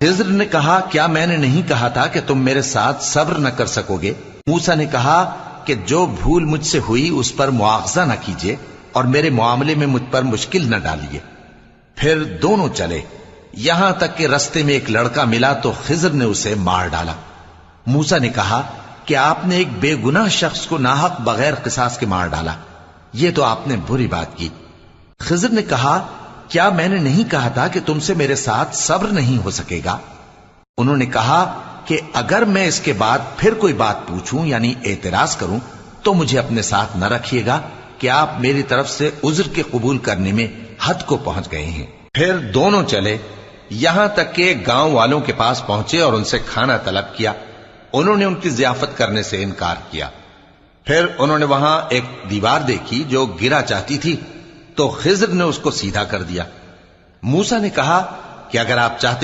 खिज्र ने कहा, क्या मैंने नहीं कहा था कि तुम मेरे साथ सब्र न कर सकोगे? मूसा ने कहा कि जो भूल मुझसे हुई उस पर मुआवजा न कीजिए और मेरे मामले में मुझ पर मुश्किल न डालिए। फिर दोनों चले, यहां तक कि रास्ते में एक लड़का मिला तो खिज्र ने उसे मार डाला। मूसा ने कहा कि आपने एक बेगुनाह शख्स को नाहक बगैर किसास के मार डाला, यह तो आपने बुरी बात की। खिज्र ने कहा, क्या मैंने नहीं कहा था कि तुमसे मेरे साथ सब्र नहीं हो सकेगा? उन्होंने कहा कि अगर मैं इसके बाद फिर कोई बात पूछूं यानी एतराज करूं तो मुझे अपने साथ न रखिएगा कि आप मेरी तरफ से उज्र के कबूल करने में हद को पहुंच गए हैं। फिर दोनों चले, यहां तक कि गांव वालों के पास पहुंचे और उनसे खाना तलब किया। उन्होंने उनकी जियाफत करने से इनकार किया। फिर उन्होंने वहां एक दीवार देखी जो गिरा चाहती थी, तो खिज्र ने उसको सीधा कर दिया। मूसा ने कहा कि अगर आप चाहते